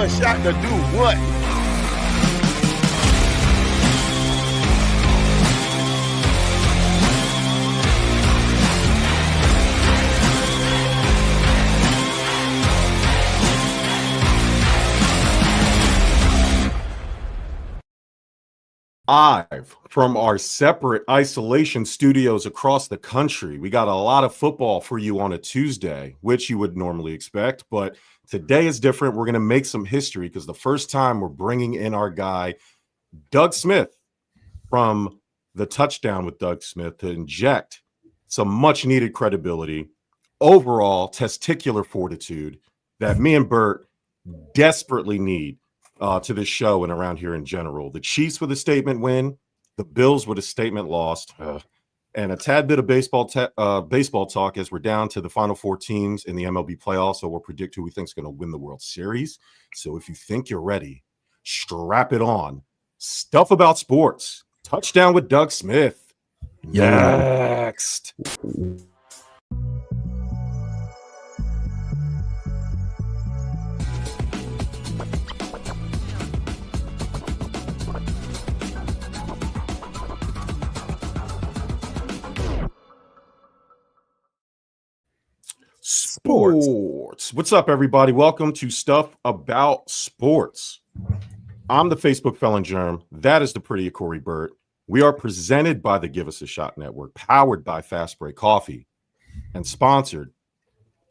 a shot to do what? Live from our separate isolation studios across the country. We got a lot of football for you on a Tuesday, which you would normally expect, but today is different. We're going to make some history because the first time we're bringing in our guy, Doug Smith, from the Touchdown with Doug Smith to inject some much needed credibility, overall testicular fortitude that me and Bert desperately need to this show and around here in general. The Chiefs with a statement win, the Bills with a statement lost, and a tad bit of baseball talk as we're down to the final four teams in the MLB playoffs. So we'll predict who we think is going to win the World Series. So if you think you're ready, strap it on. Stuff about sports. Touchdown with Doug Smith. Next. Sports. What's up, everybody? Welcome to Stuff About Sports. I'm the Facebook felon Jerm. That is the pretty Corey Bert. We are presented by the Give Us a Shot Network, powered by Fast Break Coffee, and sponsored,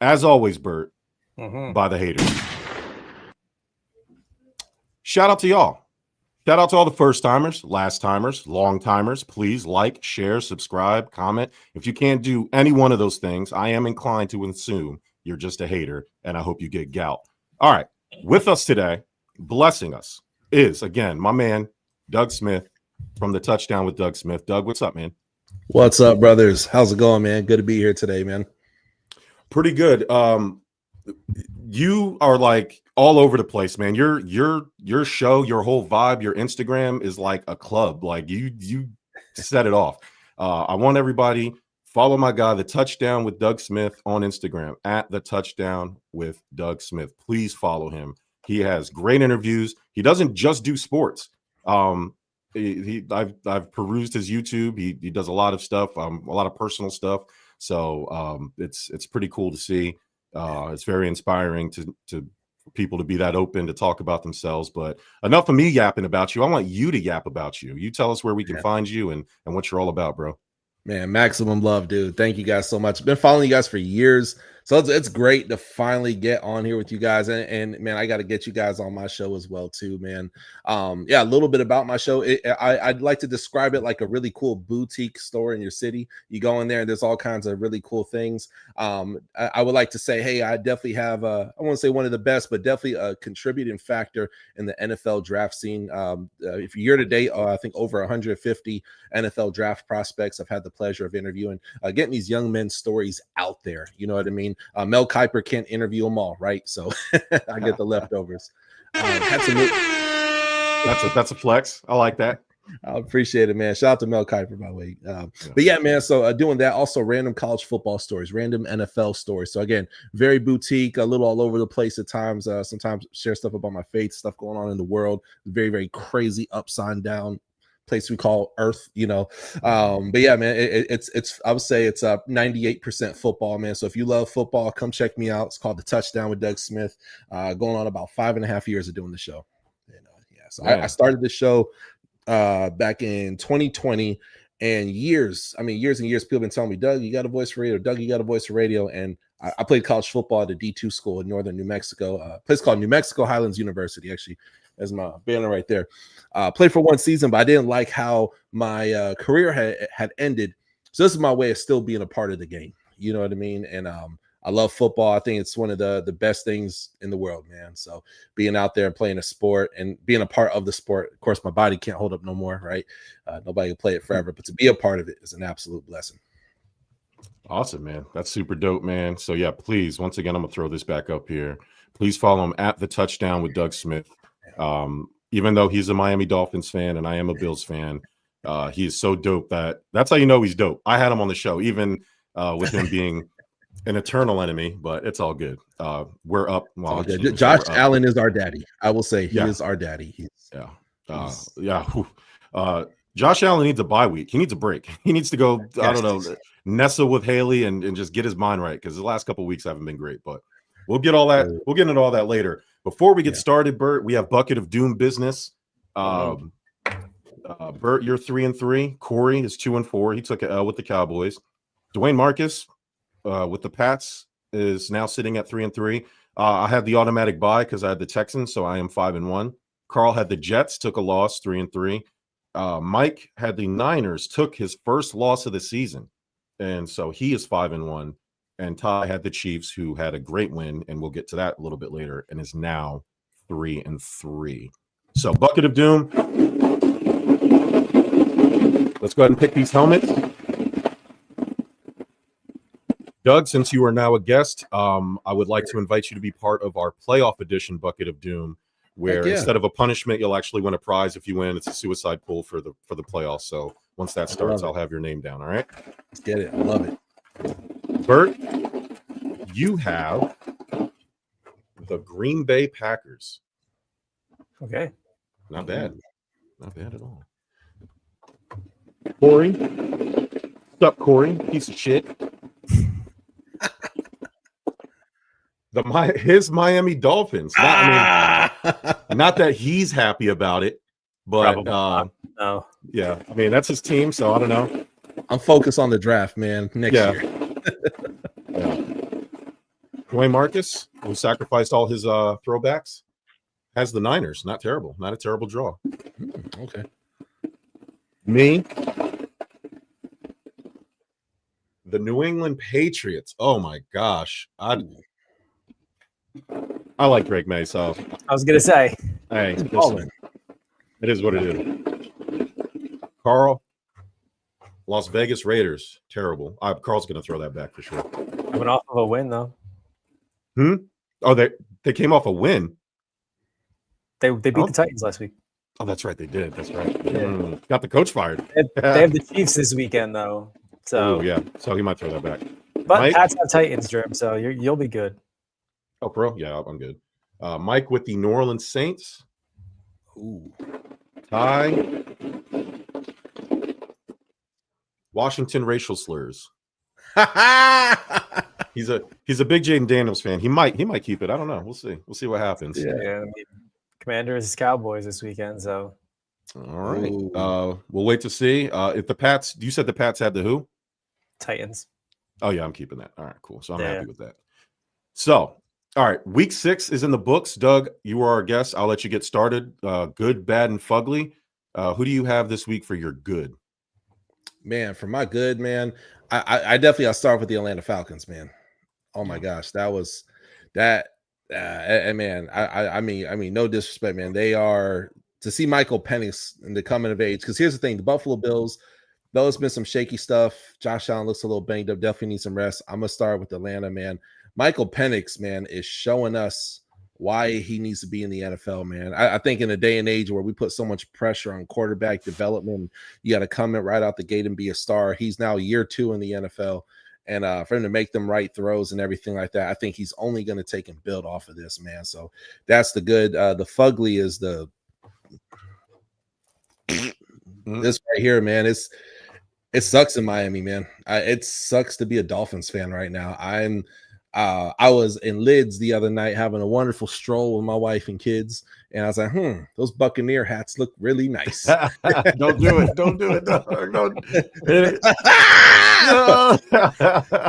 as always, Bert, by the haters. Shout out to y'all. Shout out to all the first timers, last timers, long timers. Please like, share, subscribe, comment. If you can't do any one of those things, I am inclined to assume you're just a hater, and I hope you get gout. All right. With us today, blessing us, is, again, my man, Doug Smith from the Touchdown with Doug Smith. Doug, what's up, man? What's up, brothers? How's it going, man? Good to be here today, man. Pretty good. You are like all over the place, man. Your show, your whole vibe, your Instagram is like a club. Like you set it off. I want everybody follow my guy, the Touchdown with Doug Smith, on Instagram at the Touchdown with Doug Smith. Please follow him. He has great interviews. He doesn't just do sports. I've perused his YouTube. He does a lot of stuff, a lot of personal stuff. So it's pretty cool to see. It's very inspiring to people to be that open to talk about themselves. But enough of me yapping about you. I want you to yap about you. You tell us where we can find you and what you're all about, bro. Man, maximum love, dude. Thank you guys so much. Been following you guys for years. So it's great to finally get on here with you guys. And man, I got to get you guys on my show as well, too, man. Yeah, a little bit about my show. I'd like to describe it like a really cool boutique store in your city. You go in there and there's all kinds of really cool things. I would like to say, hey, I definitely have, I won't say one of the best, but definitely a contributing factor in the NFL draft scene. If year to date, I think over 150 NFL draft prospects I've had the pleasure of interviewing, getting these young men's stories out there. You know what I mean? Mel Kiper can't interview them all, right? So I get the leftovers. That's a flex. I like that. I appreciate it, man. Shout out to Mel Kiper, by the way. But yeah, man, so doing that, also random college football stories, random NFL stories. So again, very boutique, a little all over the place at times. Sometimes share stuff about my faith, stuff going on in the world. Very, very crazy, upside down place we call Earth, you know. But yeah, man, it's I would say it's 98% football, man. So if you love football, come check me out. It's called The Touchdown with Doug Smith. Going on about 5.5 years of doing the show. So I started the show back in 2020, and years and years people have been telling me, Doug, you got a voice for radio. Doug, you got a voice for radio. And I played college football at a D2 school in northern New Mexico, a place called New Mexico Highlands University, actually. There's my banner right there. Played for one season, but I didn't like how my career had ended. So this is my way of still being a part of the game. You know what I mean? And I love football. I think it's one of the best things in the world, man. So being out there and playing a sport and being a part of the sport, of course, my body can't hold up no more, right? Nobody can play it forever, but to be a part of it is an absolute blessing. Awesome, man. That's super dope, man. So yeah, please, once again, I'm gonna throw this back up here. Please follow him at the Touchdown with Doug Smith. Even though he's a Miami Dolphins fan and I am a Bills fan, he is so dope that's how you know he's dope. I had him on the show, even with him being an eternal enemy, but it's all good. We're up. Well, all good. geez, Josh we're up. Allen is our daddy. I will say he Yeah. is our daddy. Yeah. Josh Allen needs a bye week. He needs a break. He needs to go, I don't know, nestle with Haley and just get his mind right, because the last couple of weeks haven't been great. But we'll get all that. We'll get into all that later. Before we get started, Bert, we have Bucket of Doom business. Bert, you're 3-3. Corey is 2-4. He took an L with the Cowboys. Dwayne Marcus with the Pats is now sitting at 3-3. I had the automatic bye because I had the Texans, so I am 5-1. Carl had the Jets, took a loss, 3-3. Mike had the Niners, took his first loss of the season, and so he is 5-1. And Ty had the Chiefs, who had a great win, and we'll get to that a little bit later, and is now 3-3. So, Bucket of Doom. Let's go ahead and pick these helmets. Doug, since you are now a guest, I would like to invite you to be part of our playoff edition Bucket of Doom, where instead of a punishment, you'll actually win a prize if you win. It's a suicide pool for the playoffs. So once that starts, I'll have your name down. All right. Let's get it. I love it. Bert, you have the Green Bay Packers. Okay. Not bad. Not bad at all. Corey. What's up, Corey? Piece of shit. His Miami Dolphins. Not that he's happy about it, but no. Yeah, I mean that's his team, so I don't know. I'm focused on the draft, man. Next year. Dwayne Marcus, who sacrificed all his throwbacks, has the Niners. Not terrible. Not a terrible draw. Okay. Me, the New England Patriots. Oh my gosh. I like Drake May, so I was gonna say, hey, listen, it is what it is. Carl, Las Vegas Raiders, terrible. Carl's gonna throw that back for sure. Coming off of a win though. Oh, they came off a win. They beat the Titans last week. Oh, that's right, they did. That's right. Yeah. Got the coach fired. They have the Chiefs this weekend though, so so he might throw that back. But Mike, Pats have Titans, Jerm, so you'll be good. Oh, pro? Yeah, I'm good. Mike with the New Orleans Saints. Ooh. Ty. Washington racial slurs. He's a big Jaden Daniels fan. He might keep it. I don't know. We'll see. We'll see what happens. Yeah. I mean, Commanders Cowboys this weekend. So. All right. We'll wait to see. If the Pats. You said the Pats had the who? Titans. Oh yeah, I'm keeping that. All right, cool. So I'm happy with that. So. All right, week 6 is in the books. Doug, you are our guest. I'll let you get started. Good, bad, and fugly. Who do you have this week for your good? Man, for my good, man, I definitely I'll start with the Atlanta Falcons, man. Oh my gosh, that was that. Man, I mean, no disrespect, man. They are to see Michael Penix in the coming of age. Because here's the thing: the Buffalo Bills, though it's been some shaky stuff. Josh Allen looks a little banged up. Definitely needs some rest. I'm gonna start with Atlanta, man. Michael Penix, man, is showing us why he needs to be in the NFL, man. I think in a day and age where we put so much pressure on quarterback development, you got to come in right out the gate and be a star. He's now year 2 in the NFL, and for him to make them right throws and everything like that, I think he's only going to take and build off of this, man. So that's the good. The fugly is the this right here, man. It sucks in Miami, man. It sucks to be a Dolphins fan right now. I was in Lids the other night having a wonderful stroll with my wife and kids, and I was like, those Buccaneer hats look really nice. Don't do it. Don't do it. Don't.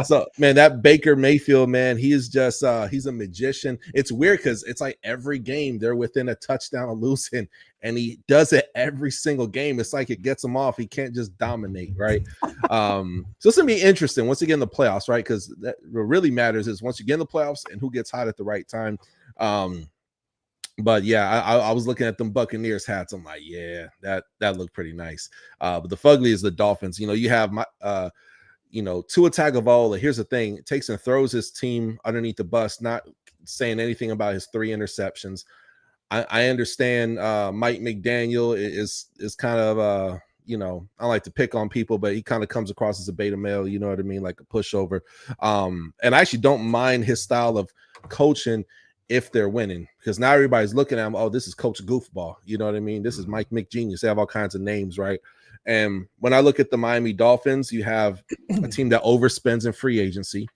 So, man, that Baker Mayfield, man, he is just he's a magician. It's weird because it's like every game they're within a touchdown of losing, and he does it every single game. It's like it gets him off. He can't just dominate, right? So it's gonna be interesting once you get in the playoffs, right? Because what really matters is once you get in the playoffs and who gets hot at the right time. But yeah, I was looking at them Buccaneers hats. I'm like, yeah, that looked pretty nice. But the fugly is the Dolphins. You know, you have my Tua Tagovailoa. Here's the thing: it takes and throws his team underneath the bus. Not saying anything about his 3 interceptions. I understand Mike McDaniel is kind of you know, I like to pick on people, but he kind of comes across as a beta male, you know what I mean, like a pushover. And I actually don't mind his style of coaching if they're winning, because now everybody's looking at him, oh, this is Coach Goofball, you know what I mean? This is Mike McGenius. They have all kinds of names, right? And when I look at the Miami Dolphins, you have a team that overspends in free agency.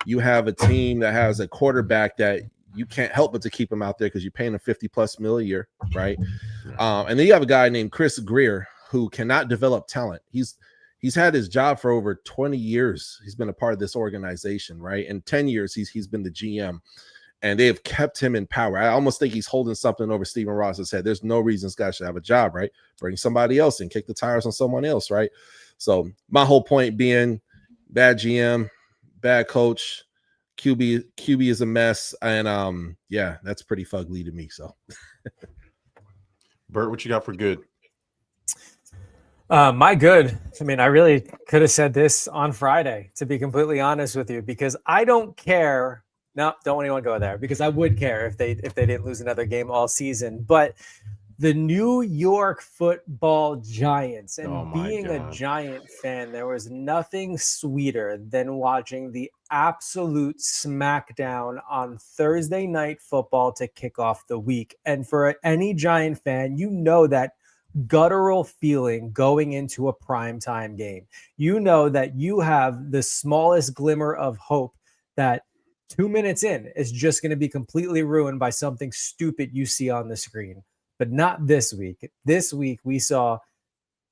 You have a team that has a quarterback that you can't help but to keep him out there because you're paying him $50+ million a year, right? And then you have a guy named Chris Greer who cannot develop talent. He's had his job for over 20 years. He's been a part of this organization, right? And 10 years he's been the GM, and they have kept him in power. I almost think he's holding something over Stephen Ross's head. There's no reason this guy should have a job, right? Bring somebody else in, kick the tires on someone else, right? So my whole point being, bad GM, bad coach, QB is a mess, and yeah, that's pretty fugly to me. So Bert, what you got for good? My good. I mean, I really could have said this on Friday, to be completely honest with you, because I don't care. No, don't anyone go there, because I would care if they didn't lose another game all season. But the New York Football Giants, and being a Giant fan, there was nothing sweeter than watching the absolute smackdown on Thursday Night Football to kick off the week. And for any Giant fan, you know that guttural feeling going into a primetime game. You know that you have the smallest glimmer of hope that 2 minutes in is just going to be completely ruined by something stupid you see on the screen. But not this week. This week we saw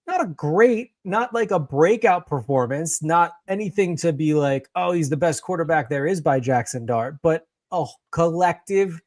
not like a breakout performance, not anything to be like, oh, he's the best quarterback there is by Jackson Dart, but a collective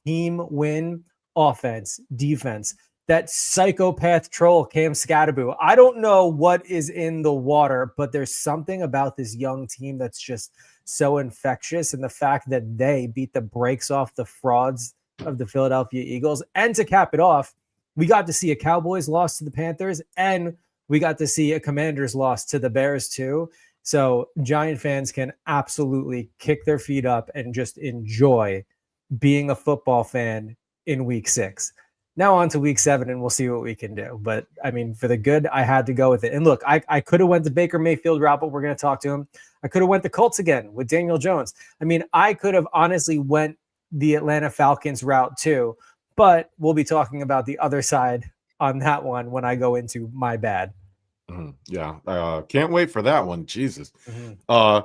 team win, offense, defense. That psychopath troll, Cam Scatteraboo. I don't know what is in the water, but there's something about this young team that's just so infectious. And the fact that they beat the brakes off the frauds of the Philadelphia Eagles. And to cap it off, we got to see a Cowboys loss to the Panthers, and we got to see a Commanders loss to the Bears too. So Giant fans can absolutely kick their feet up and just enjoy being a football fan in week 6. Now on to week 7, and we'll see what we can do. But I mean, for the good, I had to go with it. And look, I could have went the Baker Mayfield route, but we're going to talk to him. I could have went the Colts again with Daniel Jones. I mean, I could have honestly went the Atlanta Falcons route too, but we'll be talking about the other side on that one when I go into my bad. Yeah. Can't wait for that one. Jesus. Yeah,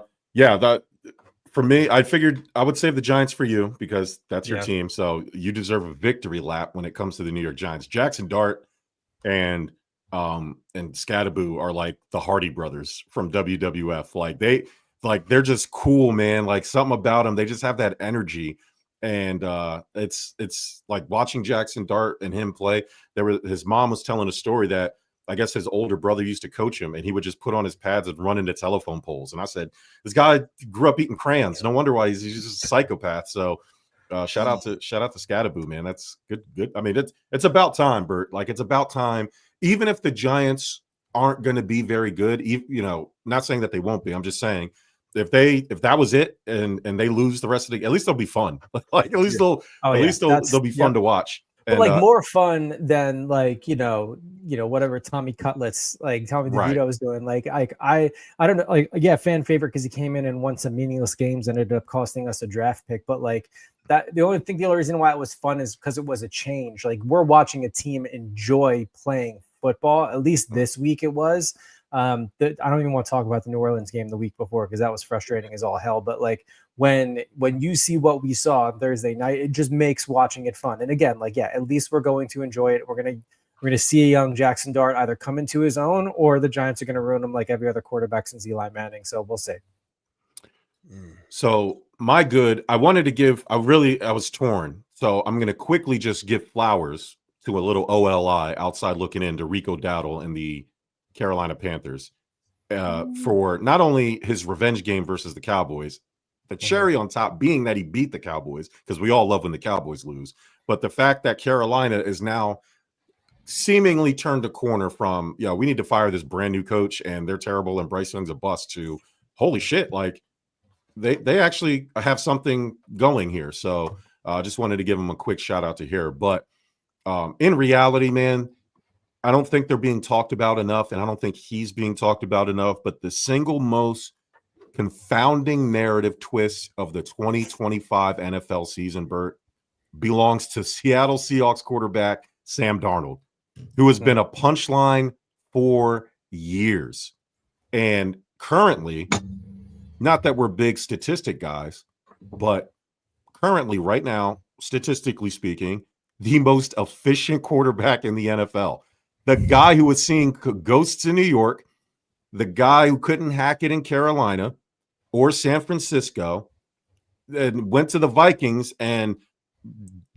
that for me, I figured I would save the Giants for you because that's your team. So you deserve a victory lap when it comes to the New York Giants. Jackson Dart and Scatteraboo are like the Hardy brothers from WWF. They're just cool, man. Like something about them. They just have that energy. And it's like watching Jackson Dart and him play. His mom was telling a story that I guess his older brother used to coach him, and he would just put on his pads and run into telephone poles. And I said, this guy grew up eating crayons. No wonder why he's just a psychopath. So shout out to Scatteraboo, man. That's good. I mean, it's about time, Bert. Like, it's about time. Even if the Giants aren't going to be very good, not saying that they won't be. I'm just saying if that was it and they lose the rest of the, at least they'll be fun. Like at least they'll be fun to watch. But like more fun than like, whatever Tommy Cutlets, like Tommy DeVito was doing. Like I don't know, like, yeah, fan favorite because he came in and won some meaningless games, ended up costing us a draft pick. But like that, the only reason why it was fun is because it was a change. Like we're watching a team enjoy playing football. At least this week it was. I don't even want to talk about the New Orleans game the week before because that was frustrating as all hell. But like when you see what we saw on Thursday night, it just makes watching it fun. And again, like, yeah, at least we're going to enjoy it. We're gonna see a young Jackson Dart either come into his own, or the Giants are gonna ruin him like every other quarterback since Eli Manning. So we'll see. So my good, I was torn. So I'm gonna quickly just give flowers to a little OLI outside looking in to Rico Dowdle and the Carolina Panthers for not only his revenge game versus the Cowboys, the cherry on top being that he beat the Cowboys, because we all love when the Cowboys lose, but the fact that Carolina is now seemingly turned a corner from, we need to fire this brand new coach and they're terrible and Bryce Young's a bust, to holy shit, like they actually have something going here. So I just wanted to give them a quick shout out to here. But in reality, man, I don't think they're being talked about enough, and I don't think he's being talked about enough. But the single most confounding narrative twist of the 2025 NFL season, Bert, belongs to Seattle Seahawks quarterback Sam Darnold, who has been a punchline for years. And currently, not that we're big statistic guys, but currently, right now, statistically speaking, the most efficient quarterback in the NFL. The guy who was seeing ghosts in New York, the guy who couldn't hack it in Carolina or San Francisco, and went to the Vikings and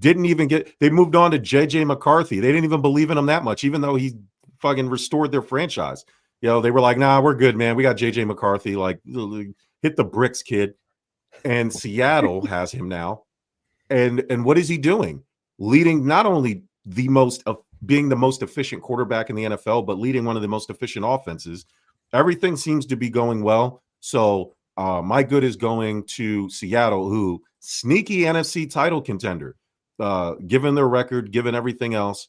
didn't even they moved on to JJ McCarthy. They didn't even believe in him that much, even though he fucking restored their franchise. They were like, nah, we're good, man. We got JJ McCarthy. Like, hit the bricks, kid. And Seattle has him now. And what is he doing? Leading not only being the most efficient quarterback in the NFL, but leading one of the most efficient offenses. Everything seems to be going well. So my good is going to Seattle, who sneaky NFC title contender, given their record, given everything else.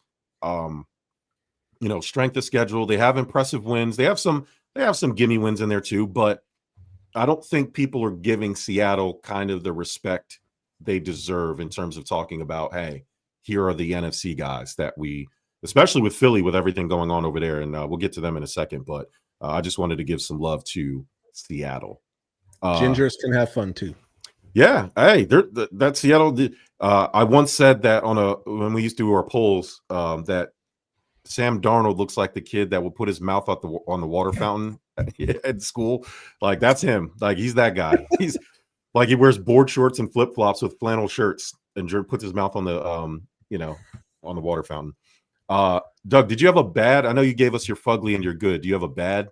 Strength of schedule. They have impressive wins. They have some gimme wins in there too, but I don't think people are giving Seattle kind of the respect they deserve in terms of talking about, hey, here are the NFC guys that especially with Philly, with everything going on over there. And we'll get to them in a second, but I just wanted to give some love to Seattle. Gingers can have fun too. Yeah. Hey, that Seattle. I once said that when we used to do our polls, that Sam Darnold looks like the kid that will put his mouth on the water fountain at school. Like, that's him. Like, he's that guy. He's like, he wears board shorts and flip flops with flannel shirts and puts his mouth on the on the water fountain. Doug, did you have a bad? I know you gave us your fugly and your good. Do you have a bad?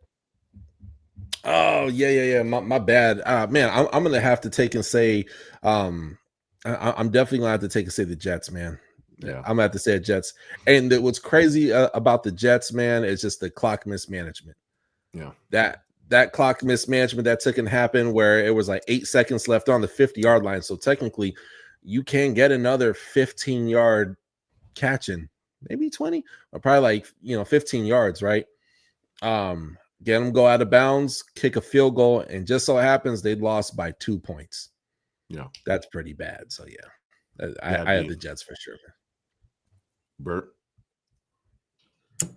Oh yeah. My bad. Man, I'm gonna have to take and say, I'm definitely gonna have to take and say the Jets, man. Yeah, I'm gonna have to say Jets. And what's crazy about the Jets, man, is just the clock mismanagement. Yeah, that clock mismanagement that took and happened where it was like 8 seconds left on the 50-yard line. So technically, you can get another 15-yard catching, maybe 20, or probably 15 yards, right? Get them go out of bounds, kick a field goal, and just so happens they lost by 2 points. Yeah, that's pretty bad. So yeah, I have the Jets for sure. Bert.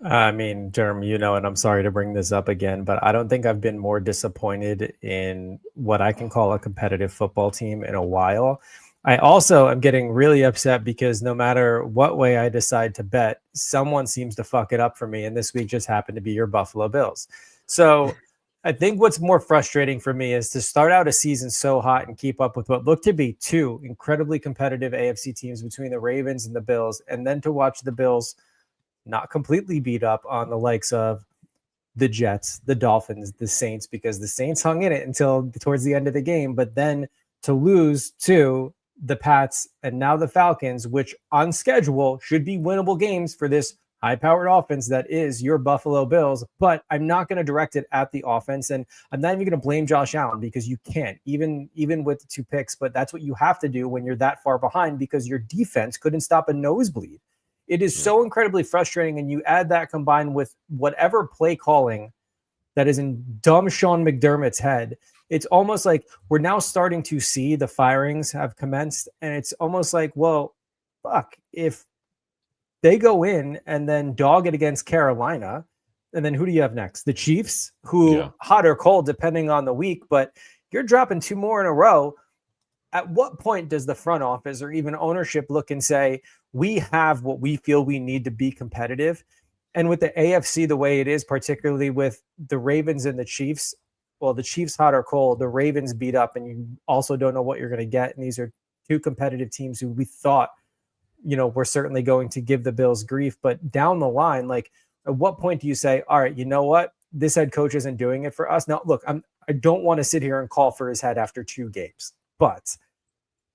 I mean, Jerm, and I'm sorry to bring this up again, but I don't think I've been more disappointed in what I can call a competitive football team in a while. I also am getting really upset because no matter what way I decide to bet, someone seems to fuck it up for me. And this week just happened to be your Buffalo Bills. So I think what's more frustrating for me is to start out a season so hot and keep up with what looked to be two incredibly competitive AFC teams between the Ravens and the Bills, and then to watch the Bills not completely beat up on the likes of the Jets, the Dolphins, the Saints, because the Saints hung in it until towards the end of the game, but then to lose to the Pats and now the Falcons, which on schedule should be winnable games for this high-powered offense that is your Buffalo Bills. But I'm not going to direct it at the offense, and I'm not even going to blame Josh Allen because you can't, even with the 2 picks, but that's what you have to do when you're that far behind because your defense couldn't stop a nosebleed. It is so incredibly frustrating, and you add that combined with whatever play calling that is in dumb Sean McDermott's head. It's almost like we're now starting to see the firings have commenced, and it's almost like, well, fuck, if they go in and then dog it against Carolina, and then who do you have next? The Chiefs, who hot or cold, depending on the week, but you're dropping 2 more in a row. At what point does the front office or even ownership look and say, we have what we feel we need to be competitive? And with the AFC the way it is, particularly with the Ravens and the Chiefs, well, the Chiefs hot or cold, the Ravens beat up, and you also don't know what you're going to get. And these are 2 competitive teams who we thought, we're certainly going to give the Bills grief. But down the line, like, at what point do you say, all right, you know what? This head coach isn't doing it for us. Now, look, I don't want to sit here and call for his head after 2 games. But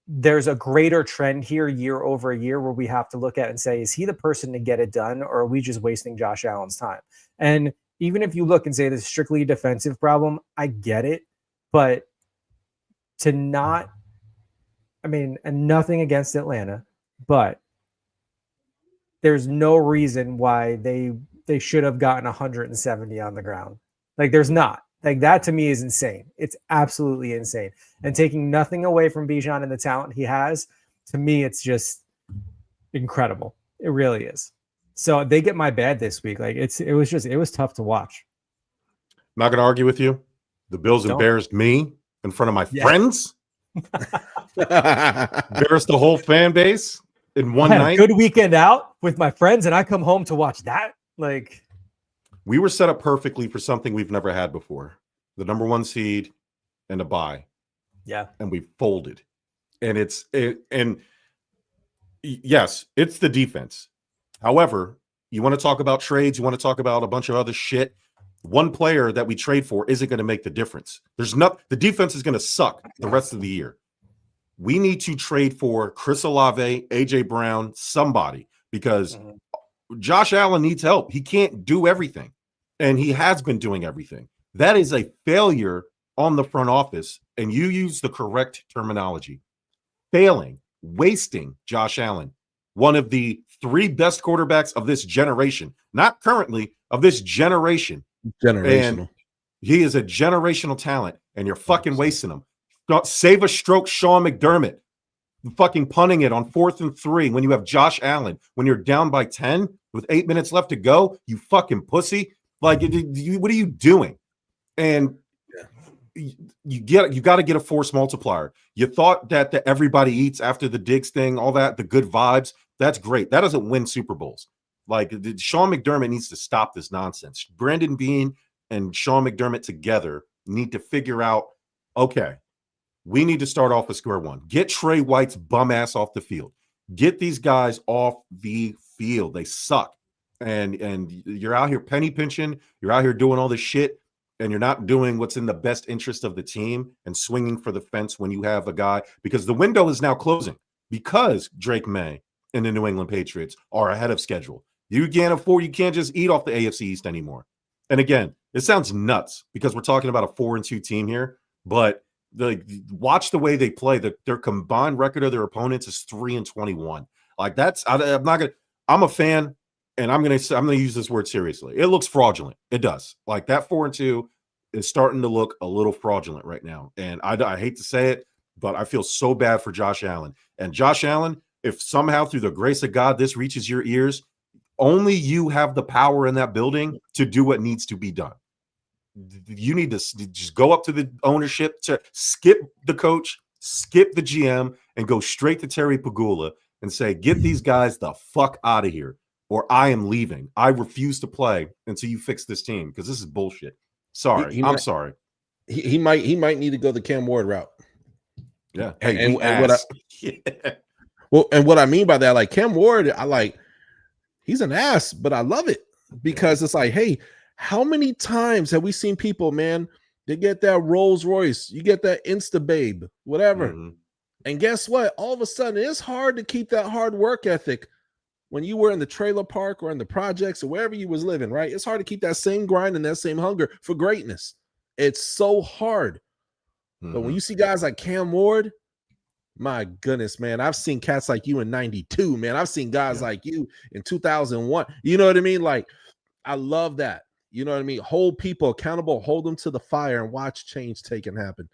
there's a greater trend here year over year where we have to look at and say, is he the person to get it done, or are we just wasting Josh Allen's time? And even if you look and say this is strictly a defensive problem, I get it. But to not, and nothing against Atlanta, but there's no reason why they they should have gotten 170 on the ground. Like there's not. Like that to me is insane. It's absolutely insane. And taking nothing away from Bijan and the talent he has, to me, it's just incredible. It really is. So they get my bad this week. Like it was tough to watch. Not gonna argue with you. The Bills embarrassed me in front of my friends. Embarrassed the whole fan base in one night. Good weekend out with my friends, and I come home to watch that. Like we were set up perfectly for something we've never had before. The number 1 seed and a bye. Yeah. And we folded. And yes, it's the defense. However, you want to talk about trades, you want to talk about a bunch of other shit. One player that we trade for isn't going to make the difference. The defense is going to suck the rest of the year. We need to trade for Chris Olave, AJ Brown, somebody, because Josh Allen needs help. He can't do everything, and he has been doing everything. That is a failure on the front office, and you use the correct terminology. Failing, wasting Josh Allen, one of the 3 best quarterbacks of this generation, not currently, of this generation. Generational. And he is a generational talent, and you're fucking wasting him. Save a stroke, Sean McDermott. Fucking punting it on 4th and 3 when you have Josh Allen, when you're down by 10 with 8 minutes left to go, you fucking pussy. Like, what are you doing? And you got to get a force multiplier. You thought that the everybody eats after the Diggs thing, all that, the good vibes, that's great. That doesn't win Super Bowls. Like, Sean McDermott needs to stop this nonsense. Brandon Beane and Sean McDermott together need to figure out, okay, we need to start off with square one. Get Trey White's bum ass off the field. Get these guys off the field. They suck. And you're out here penny pinching. You're out here doing all this shit, and you're not doing what's in the best interest of the team and swinging for the fence when you have a guy, because the window is now closing because Drake May and the New England Patriots are ahead of schedule. You can't just eat off the AFC East anymore. And again, it sounds nuts because we're talking about a 4-2 team here, but watch the way they play. Their combined record of their opponents is 3-21. Like I'm a fan, and I'm gonna use this word seriously. It looks fraudulent. It does. Like that 4-2 is starting to look a little fraudulent right now. And I hate to say it, but I feel so bad for Josh Allen. And Josh Allen, if somehow through the grace of God this reaches your ears, only you have the power in that building to do what needs to be done. You need to just go up to the ownership, to skip the coach, skip the GM, and go straight to Terry Pagula and say, get these guys the fuck out of here, or I am leaving. I refuse to play until you fix this team, because this is bullshit. Sorry. I'm sorry. He might need to go the Cam Ward route. Yeah. And what I mean by that, like Cam Ward, he's an ass, but I love it because it's like, hey, how many times have we seen people, man, they get that Rolls Royce, you get that Insta babe, whatever. Mm-hmm. And guess what? All of a sudden, it's hard to keep that hard work ethic when you were in the trailer park or in the projects or wherever you was living, right? It's hard to keep that same grind and that same hunger for greatness. It's so hard. Mm-hmm. But when you see guys like Cam Ward, my goodness, man, I've seen cats like you in 92, man. I've seen guys like you in 2001. You know what I mean? Like, I love that. You know what I mean? Hold people accountable, hold them to the fire, and watch change take and happen.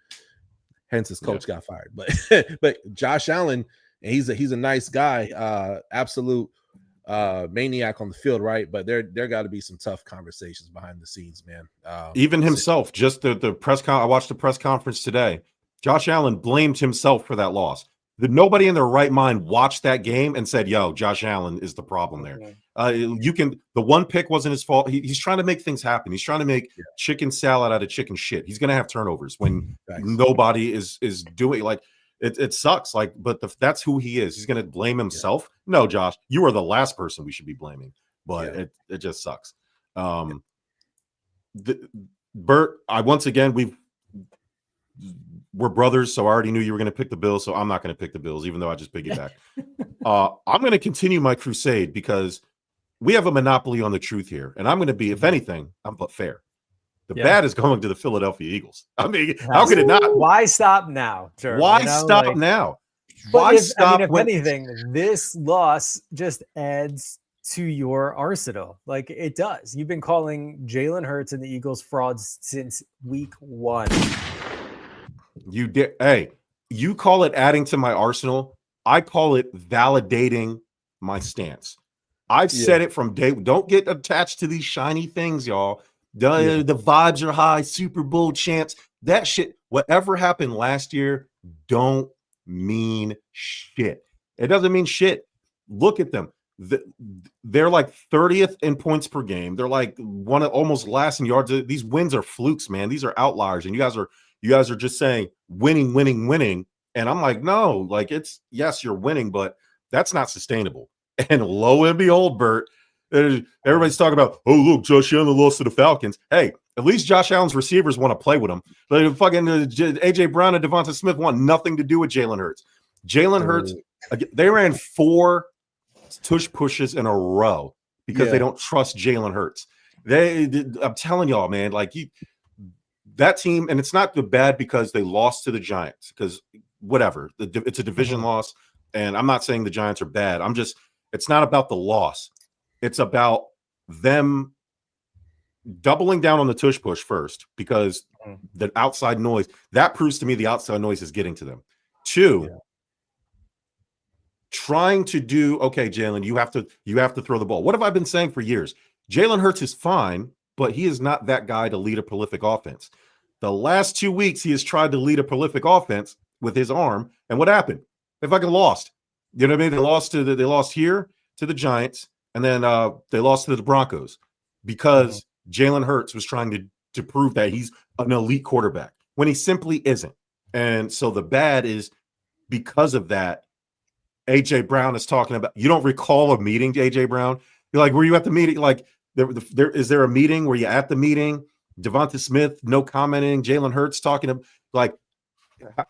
Hence, his coach got fired. But Josh Allen, he's a nice guy, absolute maniac on the field, right? But there got to be some tough conversations behind the scenes, man. Even himself, just the press con. I watched the press conference today. Josh Allen blamed himself for that loss. Nobody in their right mind watched that game and said, yo, Josh Allen is the problem there. The one pick wasn't his fault. He's trying to make things happen. He's trying to make chicken salad out of chicken shit. He's going to have turnovers when nobody is doing, like, it sucks. Like, but that's who he is. He's going to blame himself. Yeah. No, Josh, you are the last person we should be blaming, but it just sucks. Bert, we're brothers, so I already knew you were going to pick the Bills, so I'm not going to pick the Bills, even though I just piggybacked. I'm going to continue my crusade because we have a monopoly on the truth here, and I'm going to be, if anything, I'm but fair. The bad is going to the Philadelphia Eagles. I mean, how could it not? Why stop now, Jerm? Why stop now? Why stop? If anything, this loss just adds to your arsenal. Like it does. You've been calling Jalen Hurts and the Eagles frauds since week 1. You did. Hey, you call it adding to my arsenal. I call it validating my stance. I've said it from day. Don't get attached to these shiny things, y'all. The vibes are high. Super Bowl champs. That shit. Whatever happened last year don't mean shit. It doesn't mean shit. Look at them. They're like 30th in points per game. They're like one of almost last in yards. These wins are flukes, man. These are outliers, and you guys are just saying winning, winning, winning. And I'm like, no, like it's yes, you're winning, but that's not sustainable. And lo and behold, Bert, everybody's talking about, oh look, Josh Allen lost to the Falcons. Hey, at least Josh Allen's receivers want to play with him. Like fucking AJ Brown and Devonta Smith want nothing to do with Jalen Hurts. Jalen Hurts, they ran 4 tush pushes in a row because they don't trust Jalen Hurts. I'm telling y'all, man, like that team, and it's not bad because they lost to the Giants, because whatever, it's a division loss, and I'm not saying the Giants are bad. It's not about the loss. It's about them doubling down on the tush push first, because the outside noise, that proves to me the outside noise is getting to them. 2, trying to do, okay, Jalen, you have to throw the ball. What have I been saying for years? Jalen Hurts is fine, but he is not that guy to lead a prolific offense. The last 2 weeks, he has tried to lead a prolific offense with his arm, and what happened? They fucking lost. You know what I mean? They lost here to the Giants, and then they lost to the Broncos because Jalen Hurts was trying to prove that he's an elite quarterback when he simply isn't. And so the bad is because of that. AJ Brown is talking about, you don't recall a meeting, AJ Brown? You're like, were you at the meeting? Like, is there a meeting? Were you at the meeting? Devonta Smith, no commenting. Jalen Hurts talking to, like,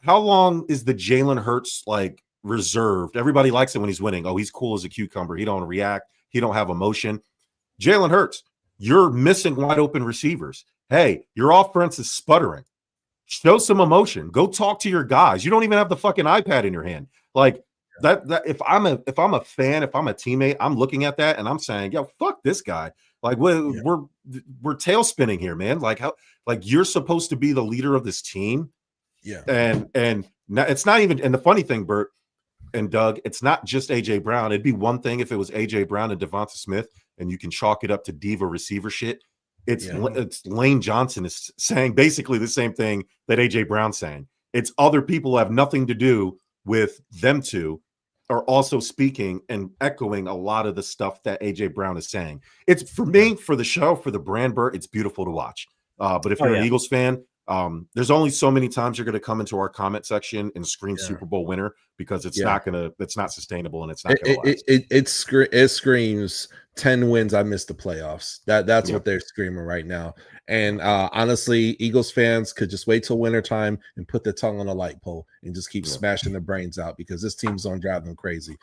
how long is the Jalen Hurts like reserved? Everybody likes it when he's winning. Oh, he's cool as a cucumber. He don't react. He don't have emotion. Jalen Hurts, you're missing wide open receivers. Hey, your offense is sputtering. Show some emotion. Go talk to your guys. You don't even have the fucking iPad in your hand. Like, that if I'm a fan, if I'm a teammate, I'm looking at that and I'm saying, yo, fuck this guy. Like we're tail spinning here, man. Like how, like you're supposed to be the leader of this team. Yeah. And now it's not even, and the funny thing, Bert and Doug, it's not just AJ Brown. It'd be one thing if it was AJ Brown and Devonta Smith and you can chalk it up to diva receiver shit. It's Lane Johnson is saying basically the same thing that AJ Brown's saying. It's other people who have nothing to do with them two are also speaking and echoing a lot of the stuff that AJ Brown is saying. It's for me, for the show, for the brand, Bert, it's beautiful to watch. But if you're an Eagles fan, there's only so many times you're going to come into our comment section and scream Super Bowl winner, because it's not sustainable and it's not going to last. It screams 10 wins. I missed the playoffs. That's what they're screaming right now. And honestly, Eagles fans could just wait till wintertime and put their tongue on a light pole and just keep smashing their brains out, because this team's on drive them crazy.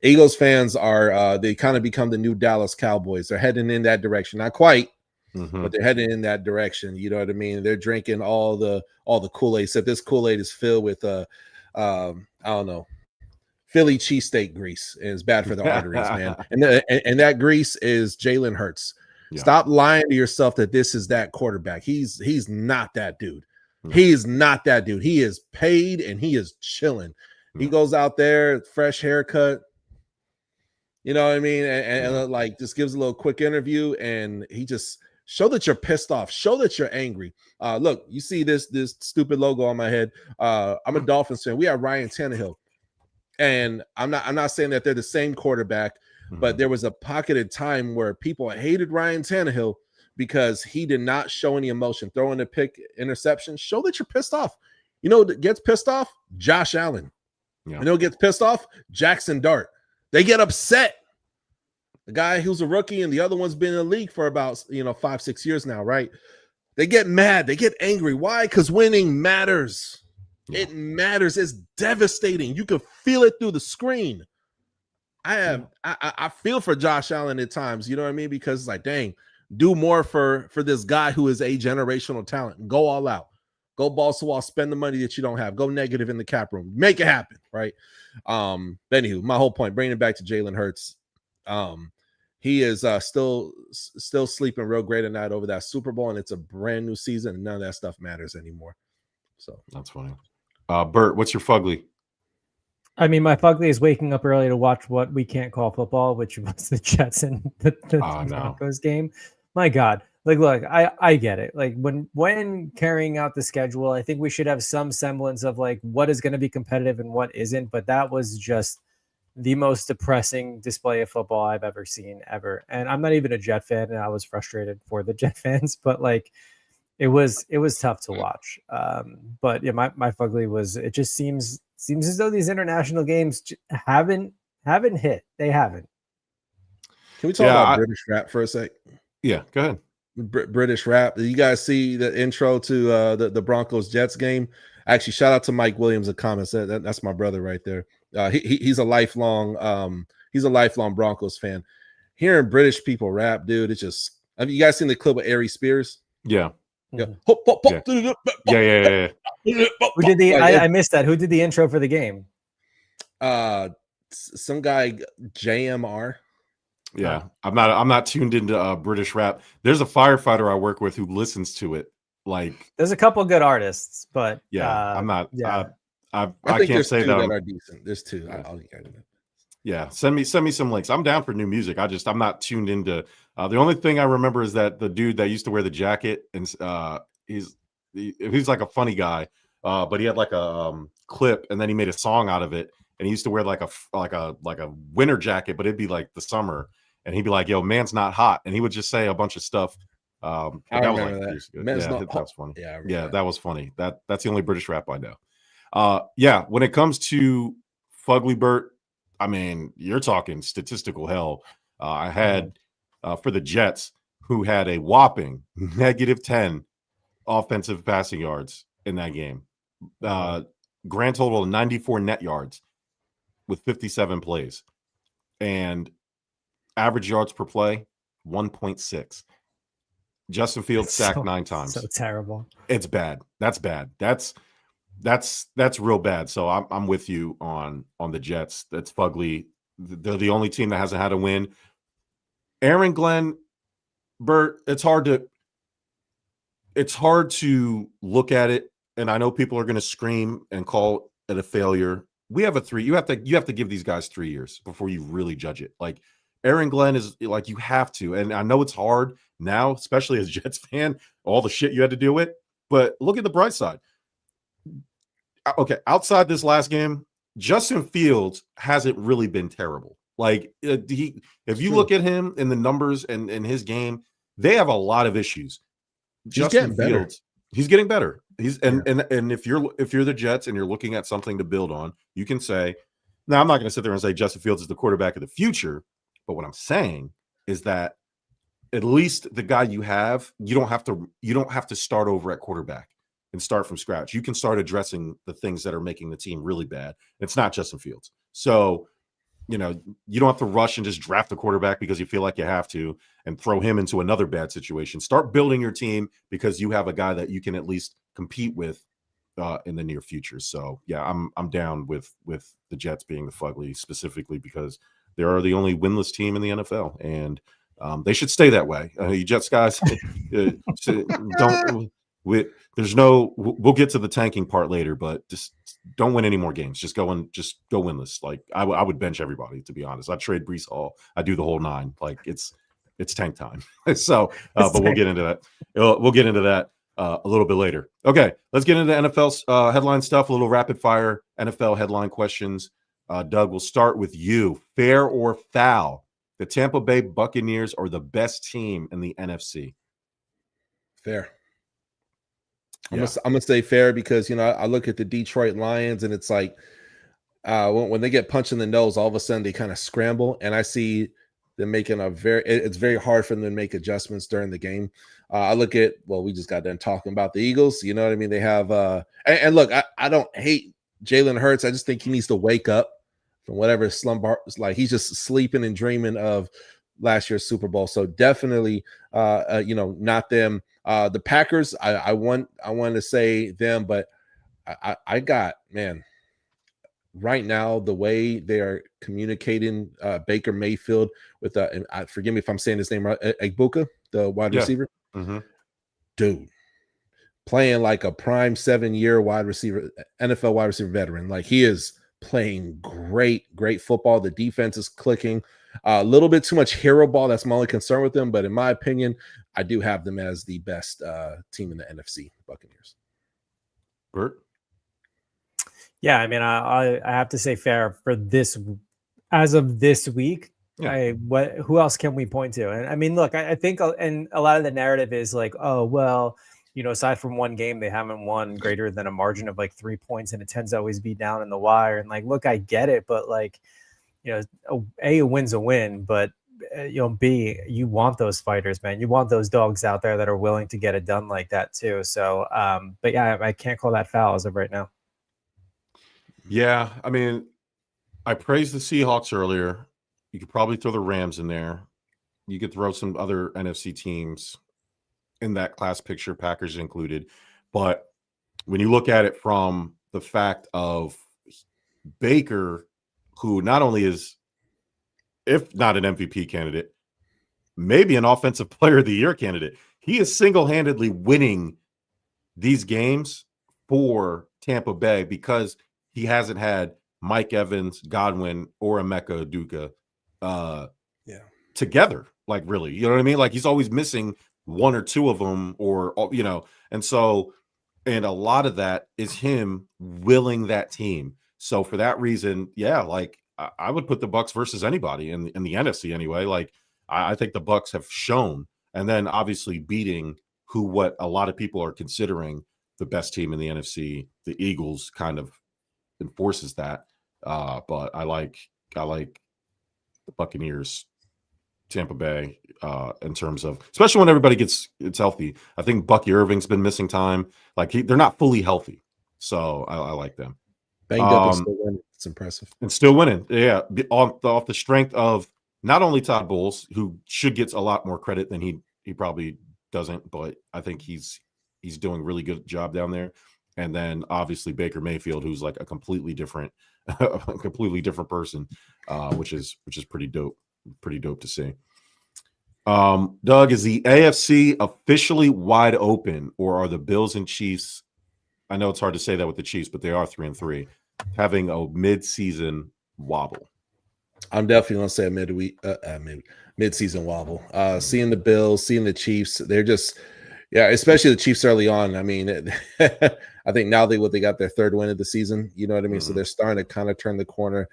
Eagles fans are they kind of become the new Dallas Cowboys. They're heading in that direction. Not quite. But they're heading in that direction. You know what I mean? They're drinking all the Kool-Aid, except this Kool-Aid is filled with I don't know, Philly cheesesteak grease, and it's bad for the arteries, man. And that grease is Jalen Hurts. Yeah. Stop lying to yourself that this is that quarterback. He's not that dude. He is not that dude. He is paid and he is chilling. He goes out there, fresh haircut. You know what I mean? And like just gives a little quick interview, and he just show that you're pissed off. Show that you're angry. Look, you see this stupid logo on my head. I'm a Dolphins fan. We have Ryan Tannehill, and I'm not saying that they're the same quarterback, but there was a pocket of time where people hated Ryan Tannehill because he did not show any emotion. Throwing a pick, interception. Show that you're pissed off. You know what gets pissed off? Josh Allen. Yeah. You know what gets pissed off? Jackson Dart. They get upset. The guy who's a rookie and the other one's been in the league for about 5-6 years now, right? They get mad. They get angry. Why? Because winning matters. Yeah. It matters. It's devastating. You can feel it through the screen. I feel for Josh Allen at times, you know what I mean? Because it's like, dang, do more for this guy who is a generational talent. Go all out. Go balls to wall. Spend the money that you don't have. Go negative in the cap room. Make it happen, right? Anywho, my whole point, bringing it back to Jalen Hurts. he is still sleeping real great at night over that Super Bowl, and it's a brand new season, and none of that stuff matters anymore. So that's funny. Bert, what's your fugly? I mean, my fugly is waking up early to watch what we can't call football, which was the Jets and the Broncos game. My God. Like, look, I get it. Like when carrying out the schedule, I think we should have some semblance of like what is going to be competitive and what isn't. But that was just the most depressing display of football I've ever seen ever. And I'm not even a Jet fan, and I was frustrated for the Jet fans, but like it was tough to watch. But yeah, my fugly was, it just seems as though these international games haven't hit. They haven't. Can we talk about British rap for a sec? Yeah, go ahead. British rap. Did you guys see the intro to the Broncos Jets game? Actually, shout out to Mike Williams in comments. That's my brother right there. He's a lifelong Broncos fan. Hearing British people rap, dude, it's just. Have you guys seen the clip of Ari Spears? Yeah. Yeah. Yeah. Who did the? I missed that. Who did the intro for the game? Some guy, JMR. Yeah, I'm not tuned into British rap. There's a firefighter I work with who listens to it. Like, there's a couple good artists, but I'm not. Yeah, I think can't say that are decent. There's two. Yeah, send me some links. I'm down for new music. I'm not tuned into. The only thing I remember is that the dude that used to wear the jacket, and he's like a funny guy, but he had like a clip, and then he made a song out of it, and he used to wear like a winter jacket, but it'd be like the summer, and he'd be like, "Yo, man's not hot," and he would just say a bunch of stuff. I remember that. That was funny. Yeah, that was funny. That's the only British rap I know. Yeah, when it comes to Fugly Bert, I mean, you're talking statistical hell. I had for the Jets, who had a whopping -10 offensive passing yards in that game. Grand total of 94 net yards with 57 plays, and average yards per play 1.6. Justin Fields sacked 9 times. So terrible. It's bad. That's bad. That's real bad. So I'm with you on the Jets. That's fugly. They're the only team that hasn't had a win. Aaron Glenn, Bert, it's hard to look at it, and I know people are going to scream and call it a failure. We have you have to give these guys 3 years before you really judge it. Like, Aaron Glenn is like, you have to, and I know it's hard now, especially as a Jets fan, all the shit you had to deal with. But look at the bright side. Okay, outside this last game, Justin Fields hasn't really been terrible. Like, if you look at him in the numbers and in his game, they have a lot of issues. Justin Fields, he's getting better. And if you're the Jets and you're looking at something to build on, you can say, now I'm not going to sit there and say Justin Fields is the quarterback of the future, but what I'm saying is that at least the guy you have, you don't have to start over at quarterback and start from scratch. You can start addressing the things that are making the team really bad. It's not Justin Fields. So, you don't have to rush and just draft a quarterback because you feel like you have to and throw him into another bad situation. Start building your team because you have a guy that you can at least compete with in the near future. So yeah, I'm down with the Jets being the fugly, specifically because they are the only winless team in the NFL, and they should stay that way. You Jets guys, we'll get to the tanking part later, but just don't win any more games. Just go winless. Like, I would bench everybody, to be honest. I trade Breece Hall. I do the whole 9. Like, it's tank time. So, but we'll get into that. We'll get into that a little bit later. Okay, let's get into NFL headline stuff. A little rapid fire NFL headline questions. Doug, we'll start with you. Fair or foul? The Tampa Bay Buccaneers are the best team in the NFC. Fair. I'm gonna say fair because I look at the Detroit Lions and it's like when they get punched in the nose, all of a sudden they kind of scramble, and I see them making it's very hard for them to make adjustments during the game. I look at, we just got done talking about the Eagles. You know what I mean? They have and look, I don't hate Jalen Hurts. I just think he needs to wake up from whatever slumber. Like, he's just sleeping and dreaming of last year's Super Bowl. So definitely, not them. The Packers, I want to say them, but I got, man, right now, the way they are communicating Baker Mayfield with, and forgive me if I'm saying his name right, Egbuka, the wide receiver, dude, playing like a prime 7-year wide receiver, NFL wide receiver veteran. Like, he is playing great football. The defense is clicking. A little bit too much hero ball. That's my only concern with them. But in my opinion, I do have them as the best team in the NFC, Buccaneers. Bert? Yeah, I mean, I have to say fair for this, as of this week. Yeah. Who else can we point to? And I mean, look, I think, and a lot of the narrative is like, oh, well, aside from one game, they haven't won greater than a margin of like 3 points, and it tends to always be down in the wire. And like, look, I get it, but like, a win's a win, but B, you want those fighters, man. You want those dogs out there that are willing to get it done like that too. So, but yeah, I can't call that foul as of right now. Yeah, I mean, I praised the Seahawks earlier. You could probably throw the Rams in there. You could throw some other NFC teams in that class picture, Packers included. But when you look at it from the fact of Baker, who not only is, if not an MVP candidate, maybe an offensive player of the year candidate, he is single-handedly winning these games for Tampa Bay because he hasn't had Mike Evans, Godwin, or Emeka Udoka together. Like, really, you know what I mean? Like, he's always missing one or two of them, or and so, and a lot of that is him willing that team. So for that reason, yeah, like I would put the Bucs versus anybody in the NFC anyway. Like, I think the Bucs have shown, and then obviously beating what a lot of people are considering the best team in the NFC, the Eagles, kind of enforces that. But I like the Buccaneers, Tampa Bay, in terms of, especially when everybody gets healthy. I think Bucky Irving's been missing time. Like, they're not fully healthy, so I like them. Banged up and still winning. It's impressive. And still winning, yeah, off the strength of not only Todd Bowles, who should get a lot more credit than he probably doesn't, but I think he's doing a really good job down there. And then obviously Baker Mayfield, who's like a completely different person, which is pretty dope to see. Doug, is the AFC officially wide open, or are the Bills and Chiefs? I know it's hard to say that with the Chiefs, but they are 3-3, having a mid-season wobble. I'm definitely gonna say a mid-season wobble. Seeing the Bills, seeing the Chiefs, they're just, yeah, especially the Chiefs early on. I mean, I think now they got their third win of the season. You know what I mean? Mm-hmm. So they're starting to kind of turn the corner.